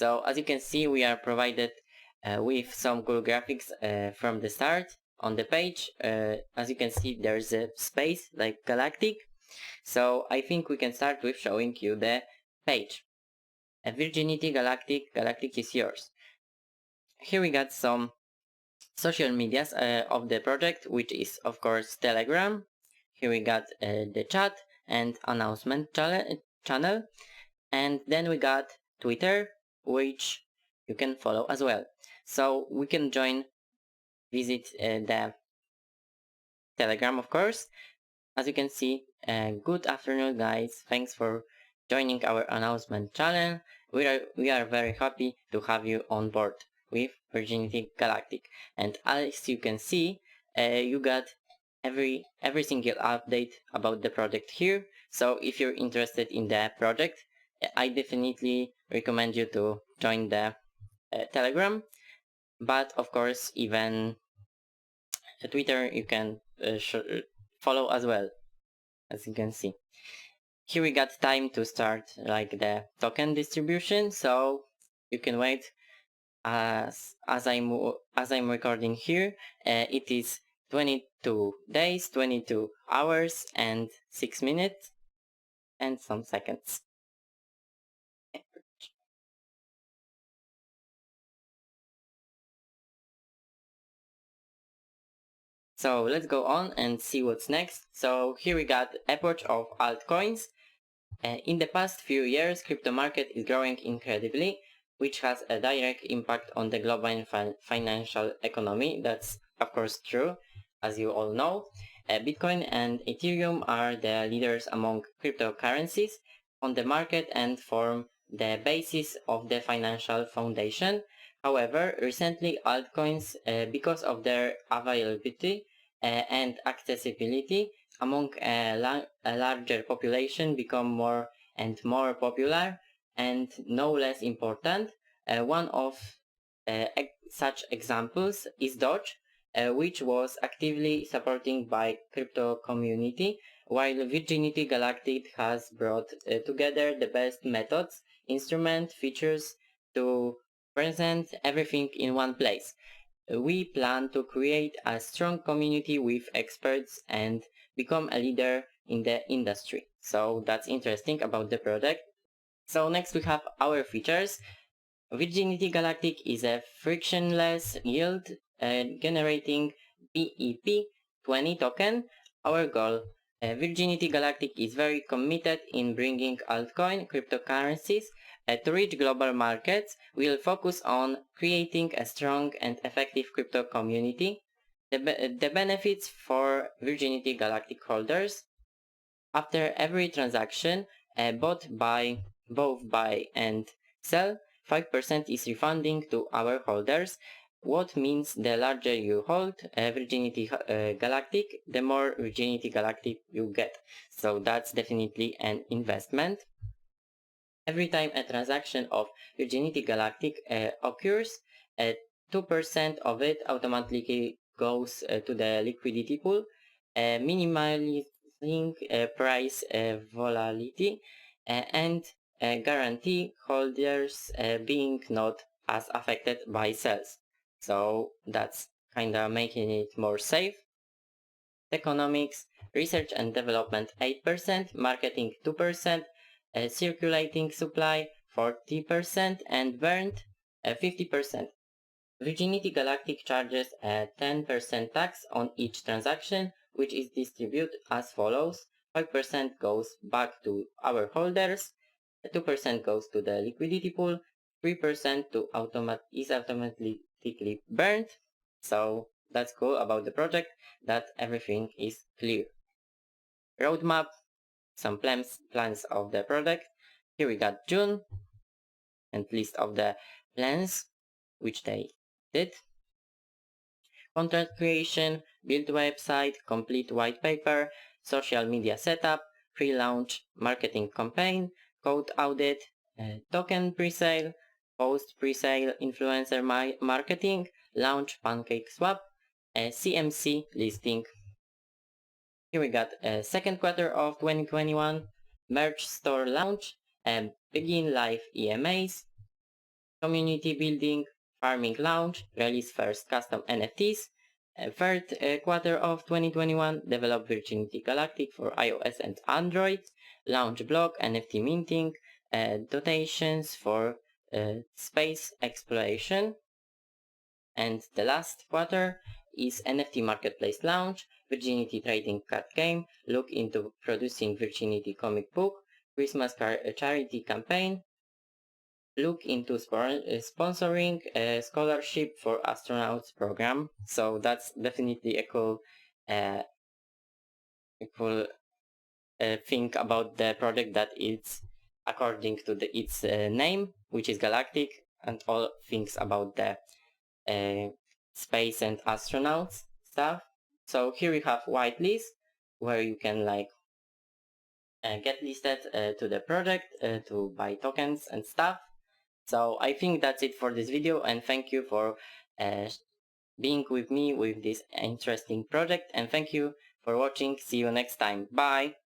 So as you can see, we are provided with some cool graphics from the start on the page. As you can see, there's a space like Galactic. So I think we can start with showing you the page. Virginity Galactic, Galactic is yours. Here we got some social medias of the project, which is of course Telegram. Here we got the chat and announcement channel, and then we got Twitter, which you can follow as well. So we can visit the Telegram, of course. As you can see, good afternoon guys, thanks for joining our announcement channel. We are very happy to have you on board with Virginity Galactic, and as you can see, you got every single update about the project here. So if you're interested in the project, I definitely recommend you to join the Telegram, but of course even Twitter you can follow as well, as you can see. Here we got time to start like the token distribution, so you can wait. As I'm recording here, it is 22 days, 22 hours and 6 minutes and some seconds. So let's go on and see what's next. So here we got approach of altcoins. In the past few years, crypto market is growing incredibly, which has a direct impact on the global financial economy. That's of course true, as you all know. Bitcoin and Ethereum are the leaders among cryptocurrencies on the market and form the basis of the financial foundation. However, recently altcoins, because of their availability and accessibility among a larger population, become more and more popular, and no less important. One of such examples is Doge, which was actively supported by crypto community, while Virginity Galactic has brought together the best methods, instrument, features to present everything in one place. We plan to create a strong community with experts and become a leader in the industry. So that's interesting about the product. So next we have our features. Virginity Galactic is a frictionless yield generating BEP20 token. Our goal, Virginity Galactic is very committed in bringing altcoin cryptocurrencies to reach global markets. We'll focus on creating a strong and effective crypto community. The benefits for Virginity Galactic holders: after every transaction, both buy and sell, 5% is refunding to our holders. What means the larger you hold Virginity Galactic, the more Virginity Galactic you get. So that's definitely an investment. Every time a transaction of Virginity Galactic occurs, 2% of it automatically goes to the liquidity pool, minimizing price volatility and guarantee holders being not as affected by sales. So that's kinda making it more safe. Economics, research and development 8%, marketing 2%, circulating supply 40%, and burned 50%. Virginity Galactic charges a 10% tax on each transaction, which is distributed as follows: 5% goes back to our holders, 2% goes to the liquidity pool, 3% is automatically burned. So that's cool about the project, that everything is clear. Roadmap, some plans of the project. Here we got June and list of the plans which they did. Content creation, build website, complete white paper, social media setup, pre-launch marketing campaign, code audit, token presale, post presale influencer marketing, launch PancakeSwap, CMC listing. Here we got second quarter of 2021, merch store launch, and begin live EMAs, community building, farming launch, release first custom NFTs, third quarter of 2021, develop Virginity Galactic for iOS and Android, launch blog, NFT minting, donations for space exploration, and the last quarter is NFT marketplace launch, Virginity trading card game, look into producing Virginity comic book, Christmas charity campaign, look into sponsoring a scholarship for astronauts program. So that's definitely a cool thing about the project, that it's according to its name, which is Galactic, and all things about the space and astronauts stuff. So here we have whitelist, where you can like get listed to the project to buy tokens and stuff. So I think that's it for this video, and thank you for being with me with this interesting project, and thank you for watching. See you next time. Bye!